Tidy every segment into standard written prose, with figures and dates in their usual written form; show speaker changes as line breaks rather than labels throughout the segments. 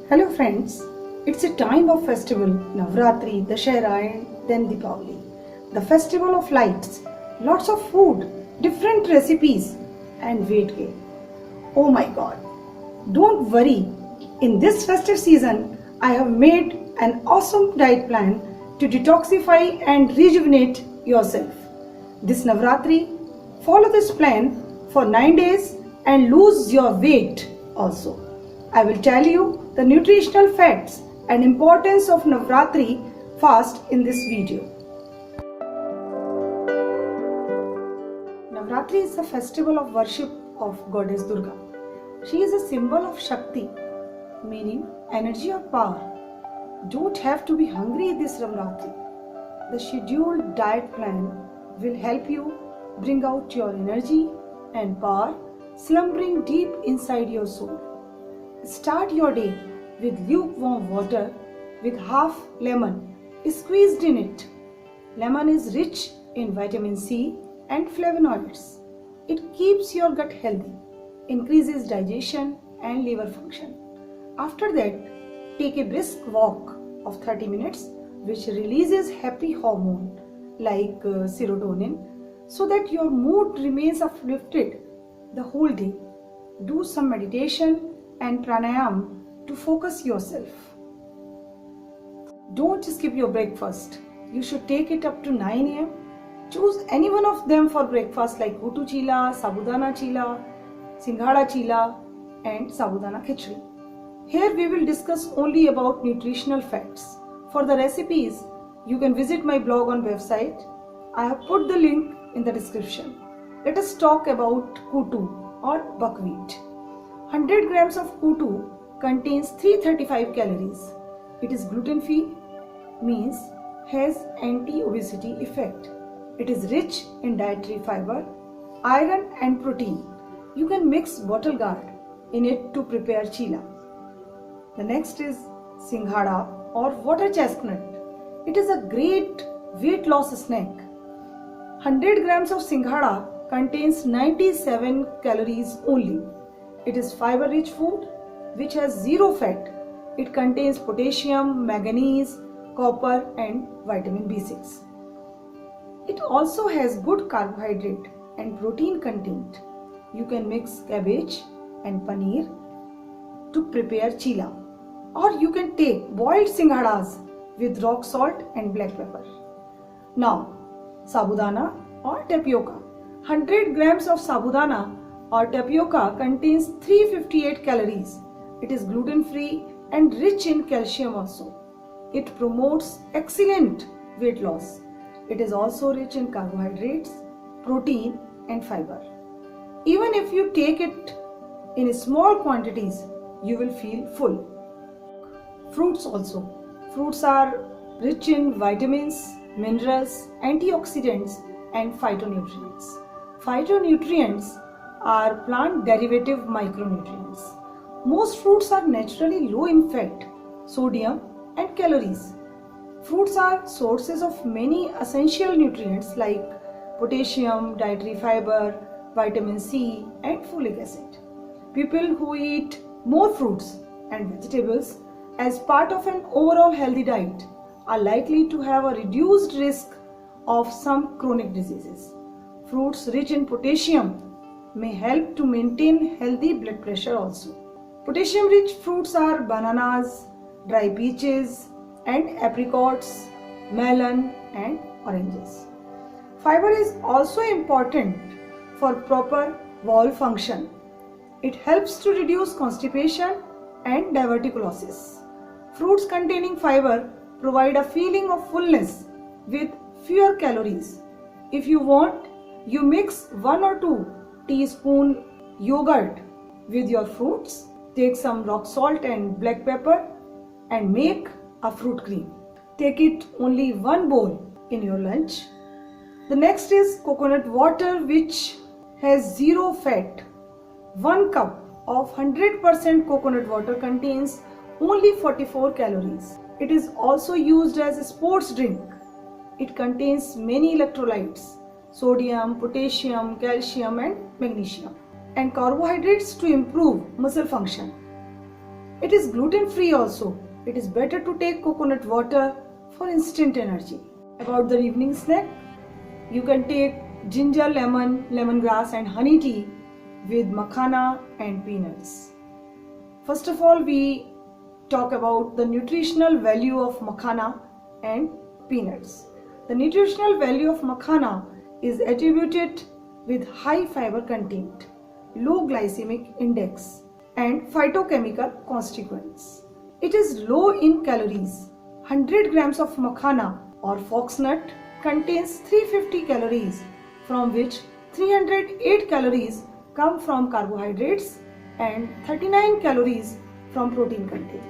Hello friends, it's a time of festival, Navratri, Dashera and then Deepavali. The festival of lights, lots of food, different recipes and weight gain. Oh my god, don't worry, in this festive season I have made an awesome diet plan to detoxify and rejuvenate yourself. This Navratri, follow this plan for 9 days and lose your weight also. I will tell you the nutritional facts and importance of Navratri fast in this video. Navratri is a festival of worship of Goddess Durga. She is a symbol of Shakti, meaning energy or power. Don't have to be hungry this Navratri. The scheduled diet plan will help you bring out your energy and power slumbering deep inside your soul. Start your day with lukewarm water with half lemon squeezed in it. Lemon is rich in vitamin C and flavonoids. It keeps your gut healthy, increases digestion and liver function. After that, take a brisk walk of 30 minutes which releases happy hormone like serotonin so that your mood remains uplifted the whole day. Do some meditation and pranayam to focus yourself. Don't skip your breakfast. You should take it up to 9 am. Choose any one of them for breakfast like Ghutu Chila, Sabudana Chila, Singhada Chila and Sabudana Khichdi. Here we will discuss only about nutritional facts. For the recipes, you can visit my blog on website. I have put the link in the description. Let us talk about Kutu or buckwheat. 100 grams of Kutu contains 335 calories. It is gluten-free, means has anti-obesity effect. It is rich in dietary fiber, iron and protein. You can mix bottle gourd in it to prepare chila. The next is Singhada or water chestnut. It is a great weight loss snack. 100 grams of Singhada contains 97 calories only. It is fiber-rich food which has zero fat. It contains potassium, manganese, copper and vitamin B6. It also has good carbohydrate and protein content. You can mix cabbage and paneer to prepare chila. Or you can take boiled singhadas with rock salt and black pepper. Now, sabudana or tapioca. 100 grams of sabudana or tapioca contains 358 calories. It is gluten-free and rich in calcium also. It promotes excellent weight loss. It is also rich in carbohydrates, protein and fiber. Even if you take it in small quantities, you will feel full. Fruits also. Fruits are rich in vitamins, minerals, antioxidants and phytonutrients. Phytonutrients are plant derivative micronutrients. Most fruits are naturally low in fat, sodium and calories. Fruits are sources of many essential nutrients like potassium, dietary fiber, vitamin C and folic acid. People who eat more fruits and vegetables as part of an overall healthy diet are likely to have a reduced risk of some chronic diseases. Fruits rich in potassium may help to maintain healthy blood pressure also. Potassium-rich fruits are bananas, dry peaches and apricots, melon and oranges. Fiber is also important for proper bowel function. It helps to reduce constipation and diverticulosis. Fruits containing fiber provide a feeling of fullness with fewer calories. If you want, you mix 1 or 2 teaspoon yogurt with your fruits, take some rock salt and black pepper and make a fruit cream. Take it only 1 bowl in your lunch. The next is coconut water which has zero fat. 1 cup of 100% coconut water contains only 44 calories. It is also used as a sports drink. It contains many electrolytes, sodium, potassium, calcium and magnesium, and carbohydrates to improve muscle function. It is gluten free also. It is better to take coconut water for instant energy. About the evening snack, you can take ginger, lemon, lemongrass and honey tea with makhana and peanuts. First of all, we talk about the nutritional value of makhana and peanuts. The nutritional value of makhana is attributed with high fiber content, low glycemic index and phytochemical constituents. It is low in calories. 100 grams of makhana or foxnut contains 350 calories, from which 308 calories come from carbohydrates and 39 calories from protein content.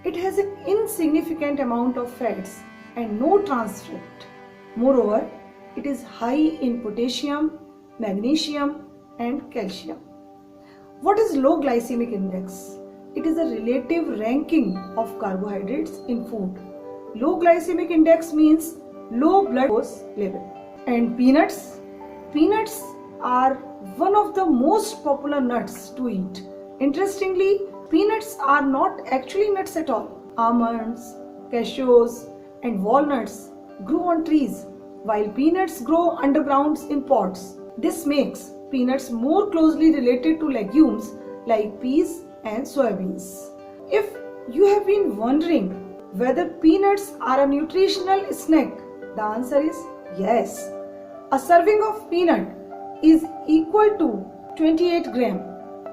It has an insignificant amount of fats and no trans fat. Moreover, it is high in potassium, magnesium and calcium. What is low glycemic index? It is a relative ranking of carbohydrates in food. Low glycemic index means low blood glucose level. And peanuts? Peanuts are one of the most popular nuts to eat. Interestingly, peanuts are not actually nuts at all. Almonds, cashews and walnuts grow on trees, while peanuts grow underground in pots. This makes peanuts more closely related to legumes like peas and soybeans. If you have been wondering whether peanuts are a nutritional snack, the answer is yes. A serving of peanut is equal to 28 gram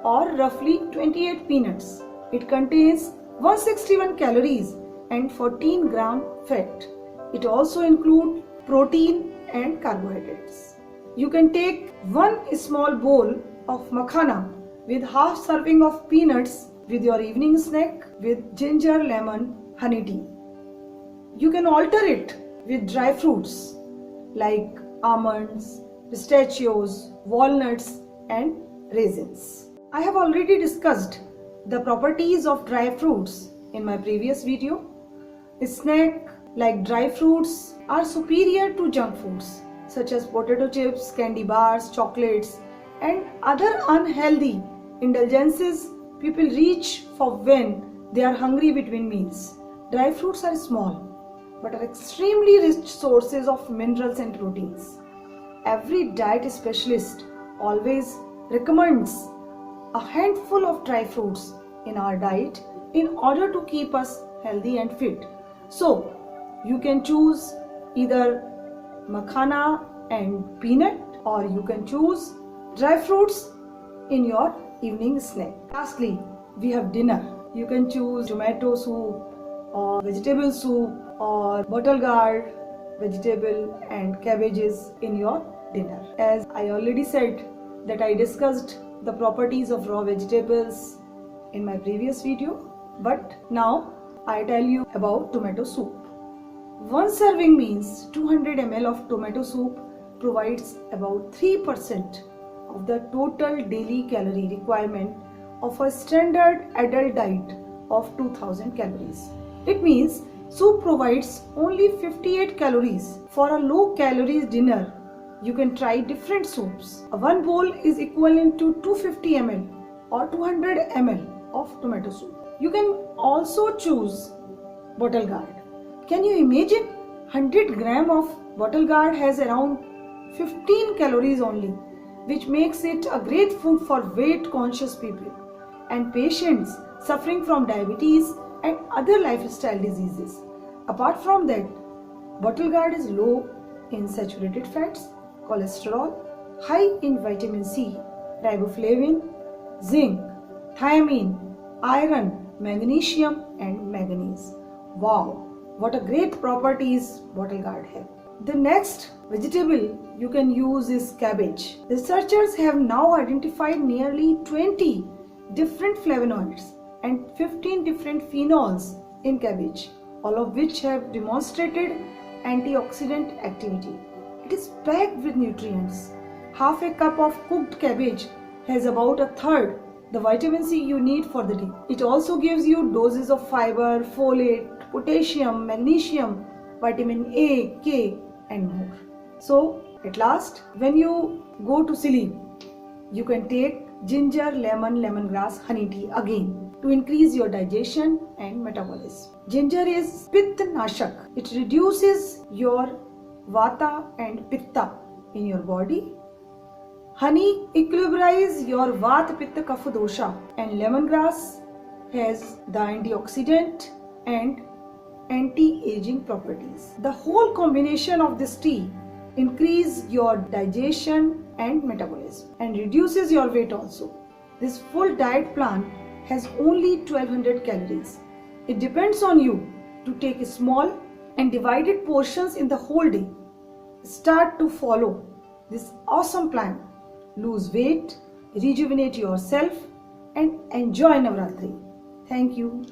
or roughly 28 peanuts. It contains 161 calories and 14 gram fat. It also includes protein and carbohydrates. You can take one small bowl of makhana with half serving of peanuts with your evening snack with ginger, lemon, honey tea. You can alter it with dry fruits like almonds, pistachios, walnuts and raisins. I have already discussed the properties of dry fruits in my previous video. A snack like dry fruits are superior to junk foods such as potato chips, candy bars, chocolates and other unhealthy indulgences people reach for when they are hungry between meals. Dry fruits are small but are extremely rich sources of minerals and proteins. Every diet specialist always recommends a handful of dry fruits in our diet in order to keep us healthy and fit. So, you can choose either makhana and peanut or you can choose dry fruits in your evening snack. Lastly, we have dinner. You can choose tomato soup or vegetable soup or bottle gourd, vegetable and cabbages in your dinner. As I already said that I discussed the properties of raw vegetables in my previous video, but now I tell you about tomato soup. One serving means 200 ml of tomato soup provides about 3% of the total daily calorie requirement of a standard adult diet of 2000 calories. It means soup provides only 58 calories. For a low calories dinner, you can try different soups. One bowl is equivalent to 250 ml or 200 ml of tomato soup. You can also choose bottle gourd. Can you imagine 100 gram of bottle gourd has around 15 calories only, which makes it a great food for weight conscious people and patients suffering from diabetes and other lifestyle diseases. Apart from that, bottle gourd is low in saturated fats, cholesterol, high in vitamin C, riboflavin, zinc, thiamine, iron, magnesium and manganese. Wow, what a great properties bottle gourd have. The next vegetable you can use is cabbage. Researchers have now identified nearly 20 different flavonoids and 15 different phenols in cabbage, all of which have demonstrated antioxidant activity. It is packed with nutrients. Half a cup of cooked cabbage has about a third the vitamin C you need for the day. It also gives you doses of fiber, folate, potassium, magnesium, vitamin A, K and more. So at last, when you go to sleep, you can take ginger, lemon, lemongrass, honey tea again. to increase your digestion and metabolism. Ginger is Pitta Nashak. It reduces your Vata and Pitta in your body. Honey equilibrizes your Vata Pitta Kapha dosha, and lemongrass has the antioxidant and anti-aging properties. The whole combination of this tea increases your digestion and metabolism and reduces your weight also. This full diet plan has only 1200 calories. It depends on you to take small and divided portions in the whole day. Start to follow this awesome plan. Lose weight, rejuvenate yourself and enjoy Navratri. Thank you.